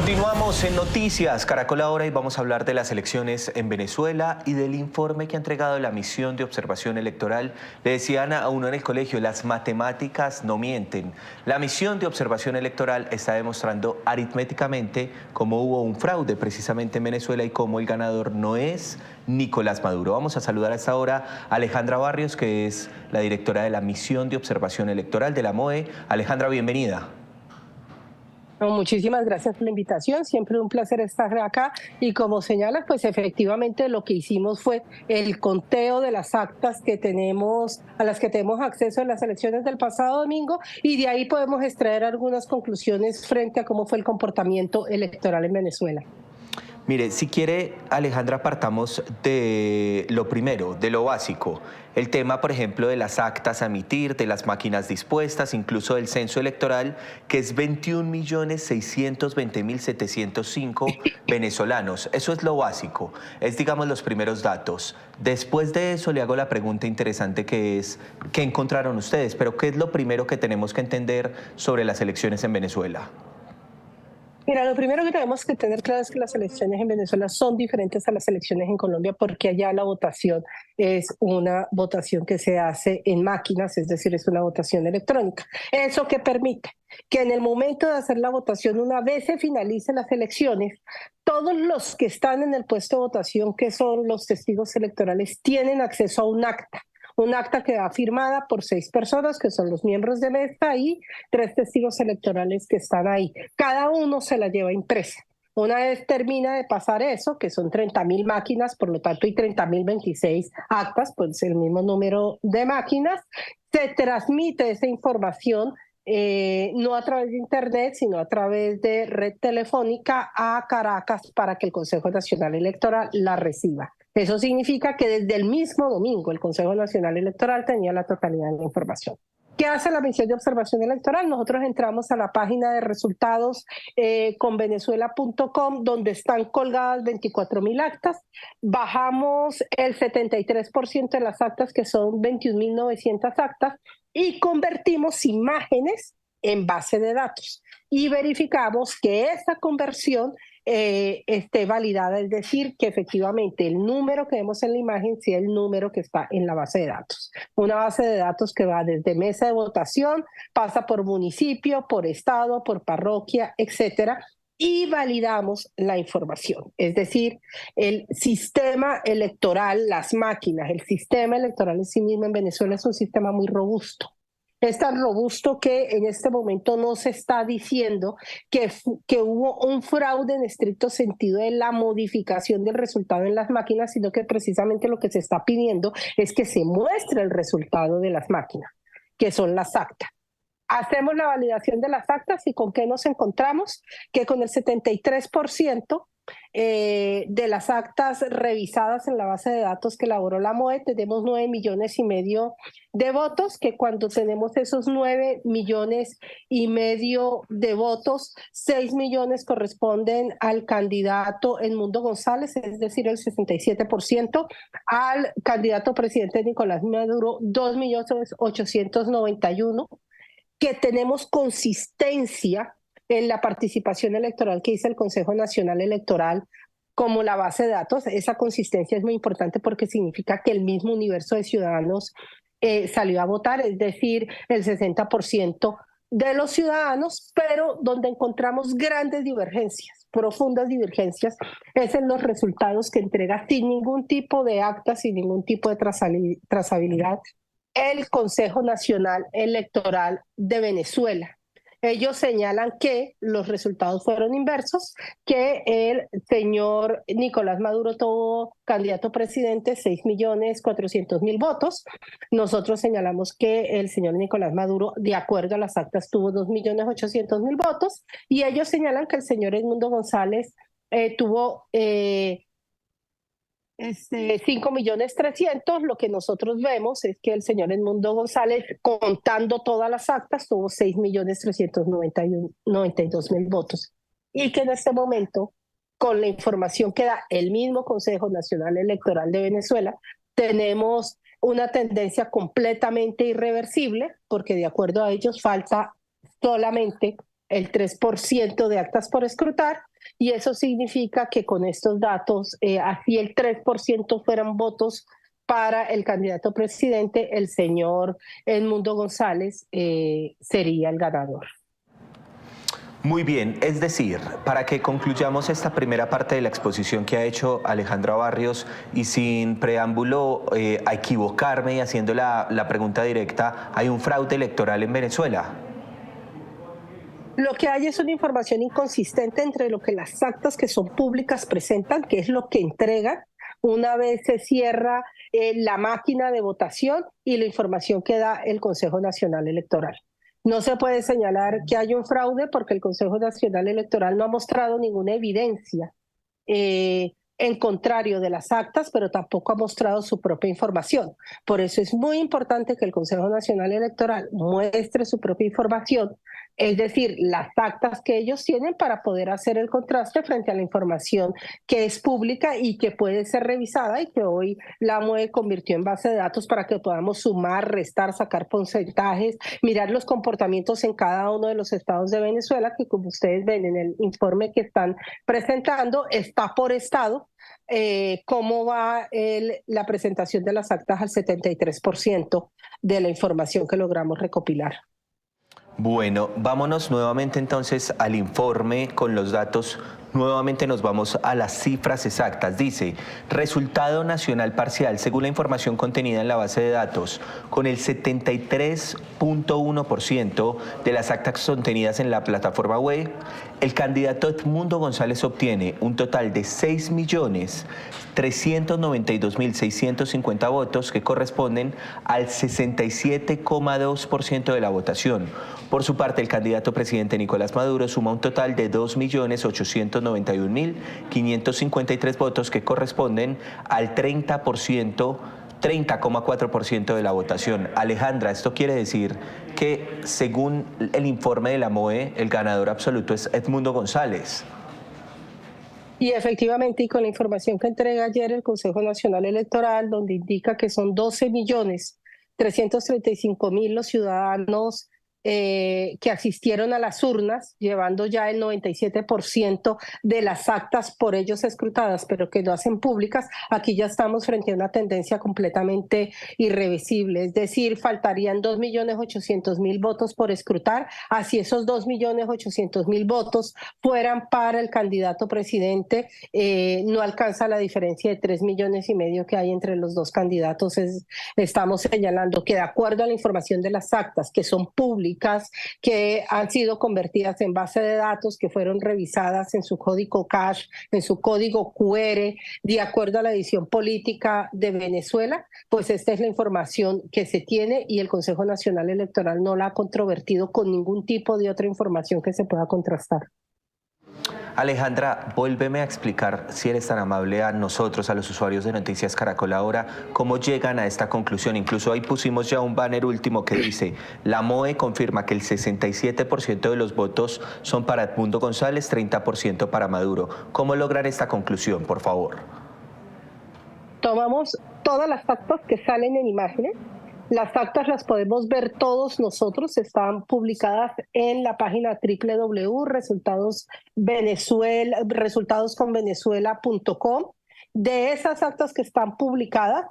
Continuamos en Noticias Caracol Ahora y vamos a hablar de las elecciones en Venezuela y del informe que ha entregado la misión de observación electoral. Le decían a uno en el colegio, las matemáticas no mienten. La misión de observación electoral está demostrando aritméticamente cómo hubo un fraude precisamente en Venezuela y cómo el ganador no es Nicolás Maduro. Vamos a saludar a esta hora a Alejandra Barrios, que es la directora de la misión de observación electoral de la MOE. Alejandra, bienvenida. No, muchísimas gracias por la invitación, siempre un placer estar acá y como señalas, pues efectivamente lo que hicimos fue el conteo de las actas que tenemos, a las que tenemos acceso en las elecciones del pasado domingo y de ahí podemos extraer algunas conclusiones frente a cómo fue el comportamiento electoral en Venezuela. Mire, si quiere, Alejandra, partamos de lo primero, de lo básico. El tema, por ejemplo, de las actas a emitir, de las máquinas dispuestas, incluso del censo electoral, que es 21.620.705 venezolanos. Eso es lo básico, es, digamos, los primeros datos. Después de eso le hago la pregunta interesante que es, ¿qué encontraron ustedes? Pero ¿qué es lo primero que tenemos que entender sobre las elecciones en Venezuela? Mira, lo primero que tenemos que tener claro es que las elecciones en Venezuela son diferentes a las elecciones en Colombia porque allá la votación es una votación que se hace en máquinas, es decir, es una votación electrónica. ¿Eso qué permite? Que en el momento de hacer la votación, una vez se finalicen las elecciones, todos los que están en el puesto de votación, que son los testigos electorales, tienen acceso a un acta que va firmada por 6 personas, que son los miembros de mesa, y 3 testigos electorales que están ahí. Cada uno se la lleva impresa. Una vez termina de pasar eso, que son 30.000 máquinas, por lo tanto hay 30.026 actas, pues el mismo número de máquinas, se transmite esa información no a través de Internet, sino a través de red telefónica a Caracas para que el Consejo Nacional Electoral la reciba. Eso significa que desde el mismo domingo el Consejo Nacional Electoral tenía la totalidad de la información. ¿Qué hace la misión de observación electoral? Nosotros entramos a la página de resultados convenezuela.com, donde están colgadas 24.000 actas. Bajamos el 73% de las actas, que son 21.900 actas, y convertimos imágenes en base de datos. Y verificamos que esa conversión esté validada, es decir, que efectivamente el número que vemos en la imagen sea el número que está en la base de datos. Una base de datos que va desde mesa de votación, pasa por municipio, por estado, por parroquia, etcétera, y validamos la información. Es decir, el sistema electoral, las máquinas, el sistema electoral en sí mismo en Venezuela es un sistema muy robusto. Es tan robusto que en este momento no se está diciendo que hubo un fraude en estricto sentido de la modificación del resultado en las máquinas, sino que precisamente lo que se está pidiendo es que se muestre el resultado de las máquinas, que son las actas. Hacemos la validación de las actas y ¿con qué nos encontramos? Que con el 73% de las actas revisadas en la base de datos que elaboró la MOE, tenemos 9,5 millones de votos, que cuando tenemos esos 9,5 millones de votos, 6 millones corresponden al candidato Edmundo González, es decir, el 67%, al candidato presidente Nicolás Maduro, 2,891,000, que tenemos consistencia en la participación electoral que dice el Consejo Nacional Electoral como la base de datos. Esa consistencia es muy importante porque significa que el mismo universo de ciudadanos salió a votar, es decir, el 60% de los ciudadanos, pero donde encontramos grandes divergencias, profundas divergencias, es en los resultados que entrega sin ningún tipo de acta, sin ningún tipo de trazabilidad, el Consejo Nacional Electoral de Venezuela. Ellos señalan que los resultados fueron inversos, que el señor Nicolás Maduro tuvo candidato presidente 6,400,000 votos. Nosotros señalamos que el señor Nicolás Maduro, de acuerdo a las actas, tuvo 2,800,000 votos, y ellos señalan que el señor Edmundo González tuvo 5,300,000. Lo que nosotros vemos es que el señor Edmundo González, contando todas las actas, tuvo 6,392,000 votos. Y que en este momento, con la información que da el mismo Consejo Nacional Electoral de Venezuela, tenemos una tendencia completamente irreversible, porque de acuerdo a ellos falta solamente el 3% de actas por escrutar, y eso significa que con estos datos, así el 3% fueran votos para el candidato presidente, el señor Edmundo González sería el ganador. Muy bien, es decir, para que concluyamos esta primera parte de la exposición que ha hecho Alejandra Barrios y sin preámbulo a equivocarme y haciendo la pregunta directa, ¿hay un fraude electoral en Venezuela? Lo que hay es una información inconsistente entre lo que las actas que son públicas presentan, que es lo que entregan una vez se cierra la máquina de votación, y la información que da el Consejo Nacional Electoral. No se puede señalar que hay un fraude porque el Consejo Nacional Electoral no ha mostrado ninguna evidencia en contrario de las actas, pero tampoco ha mostrado su propia información. Por eso es muy importante que el Consejo Nacional Electoral muestre su propia información, es decir, las actas que ellos tienen, para poder hacer el contraste frente a la información que es pública y que puede ser revisada, y que hoy la MOE convirtió en base de datos para que podamos sumar, restar, sacar porcentajes, mirar los comportamientos en cada uno de los estados de Venezuela, que como ustedes ven en el informe que están presentando, está por estado. Cómo va la presentación de las actas al 73% de la información que logramos recopilar. Bueno, vámonos nuevamente entonces al informe con los datos. Nuevamente nos vamos a las cifras exactas. Dice, resultado nacional parcial, según la información contenida en la base de datos, con el 73.1% de las actas contenidas en la plataforma web, el candidato Edmundo González obtiene un total de 6.392.650 votos, que corresponden al 67,2% de la votación. Por su parte, el candidato presidente Nicolás Maduro suma un total de 2.891.553 votos, que corresponden al 30,4% de la votación. Alejandra, esto quiere decir que, según el informe de la MOE, el ganador absoluto es Edmundo González. Y efectivamente, y con la información que entrega ayer el Consejo Nacional Electoral, donde indica que son 12.335.000 los ciudadanos que asistieron a las urnas, llevando ya el 97% de las actas por ellos escrutadas, pero que no hacen públicas. Aquí ya estamos frente a una tendencia completamente irreversible, es decir, faltarían 2.800.000 votos por escrutar, así esos 2.800.000 votos fueran para el candidato presidente, no alcanza la diferencia de 3,5 millones que hay entre los dos candidatos. Estamos señalando que, de acuerdo a la información de las actas, que son públicas, que han sido convertidas en base de datos, que fueron revisadas en su código CASH, en su código QR, de acuerdo a la edición política de Venezuela, pues esta es la información que se tiene, y el Consejo Nacional Electoral no la ha controvertido con ningún tipo de otra información que se pueda contrastar. Alejandra, vuélveme a explicar, si eres tan amable, a nosotros, a los usuarios de Noticias Caracol Ahora, cómo llegan a esta conclusión. Incluso ahí pusimos ya un banner último que dice: la MOE confirma que el 67% de los votos son para Edmundo González, 30% para Maduro. ¿Cómo lograr esta conclusión, por favor? Tomamos todas las actas que salen en imágenes. Las actas las podemos ver todos nosotros, están publicadas en la página www.resultadosconvenezuela.com. De esas actas que están publicadas,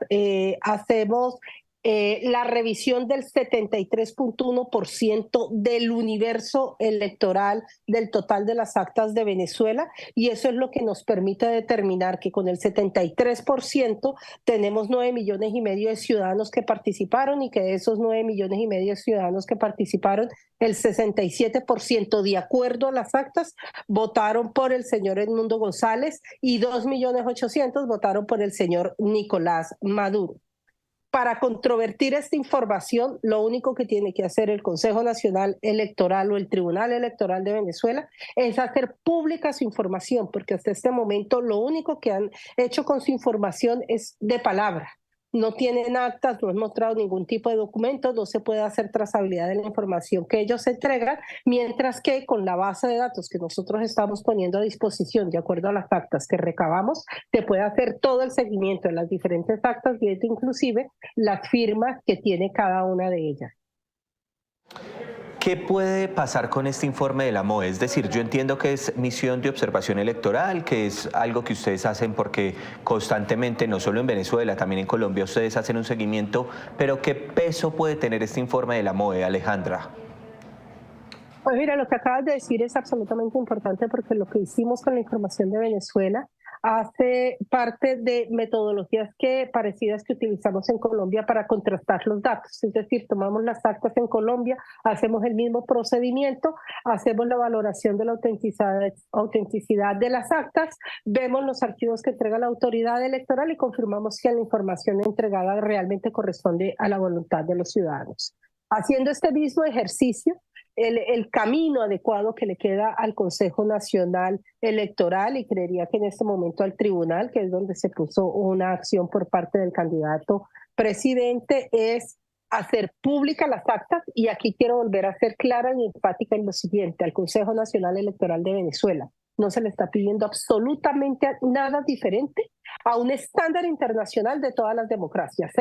hacemos la revisión del 73.1% del universo electoral del total de las actas de Venezuela, y eso es lo que nos permite determinar que con el 73% tenemos 9,5 millones de ciudadanos que participaron, y que de esos 9,5 millones de ciudadanos que participaron, el 67%, de acuerdo a las actas, votaron por el señor Edmundo González, y 2.800.000 votaron por el señor Nicolás Maduro. Para controvertir esta información, lo único que tiene que hacer el Consejo Nacional Electoral o el Tribunal Electoral de Venezuela es hacer pública su información, porque hasta este momento lo único que han hecho con su información es de palabra. No tienen actas, no han mostrado ningún tipo de documento, no se puede hacer trazabilidad de la información que ellos entregan, mientras que con la base de datos que nosotros estamos poniendo a disposición, de acuerdo a las actas que recabamos, se puede hacer todo el seguimiento de las diferentes actas, inclusive las firmas que tiene cada una de ellas. ¿Qué puede pasar con este informe de la MOE? Es decir, yo entiendo que es misión de observación electoral, que es algo que ustedes hacen porque constantemente, no solo en Venezuela, también en Colombia, ustedes hacen un seguimiento, pero ¿qué peso puede tener este informe de la MOE, Alejandra? Pues mira, lo que acabas de decir es absolutamente importante porque lo que hicimos con la información de Venezuela hace parte de metodologías parecidas que utilizamos en Colombia para contrastar los datos. Es decir, tomamos las actas en Colombia, hacemos el mismo procedimiento, hacemos la valoración de la autenticidad de las actas, vemos los archivos que entrega la autoridad electoral y confirmamos que la información entregada realmente corresponde a la voluntad de los ciudadanos. Haciendo este mismo ejercicio, el camino adecuado que le queda al Consejo Nacional Electoral y creería que en este momento al tribunal, que es donde se puso una acción por parte del candidato presidente, es hacer públicas las actas, y aquí quiero volver a ser clara y enfática en lo siguiente: al Consejo Nacional Electoral de Venezuela no se le está pidiendo absolutamente nada diferente a un estándar internacional de todas las democracias.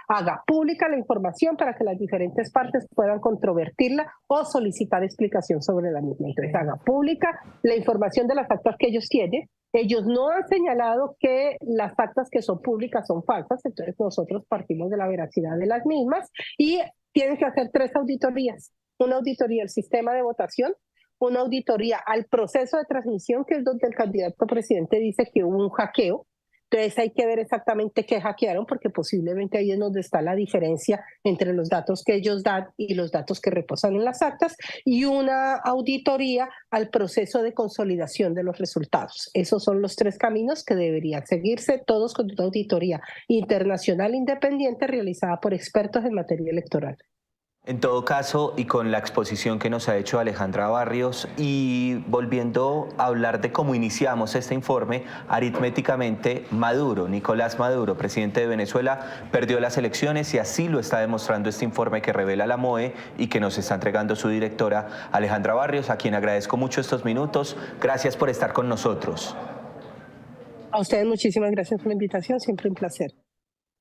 Haga pública la información para que las diferentes partes puedan controvertirla o solicitar explicación sobre la misma. Entonces, haga pública la información de las actas que ellos tienen. Ellos no han señalado que las actas que son públicas son falsas, entonces nosotros partimos de la veracidad de las mismas y tienen que hacer 3 auditorías. Una auditoría al sistema de votación, una auditoría al proceso de transmisión, que es donde el candidato presidente dice que hubo un hackeo. Entonces hay que ver exactamente qué hackearon, porque posiblemente ahí es donde está la diferencia entre los datos que ellos dan y los datos que reposan en las actas, y una auditoría al proceso de consolidación de los resultados. Esos son los 3 caminos que deberían seguirse, todos con una auditoría internacional independiente realizada por expertos en materia electoral. En todo caso, y con la exposición que nos ha hecho Alejandra Barrios, y volviendo a hablar de cómo iniciamos este informe, aritméticamente Nicolás Maduro, presidente de Venezuela, perdió las elecciones y así lo está demostrando este informe que revela la MOE y que nos está entregando su directora Alejandra Barrios, a quien agradezco mucho estos minutos. Gracias por estar con nosotros. A ustedes muchísimas gracias por la invitación, siempre un placer.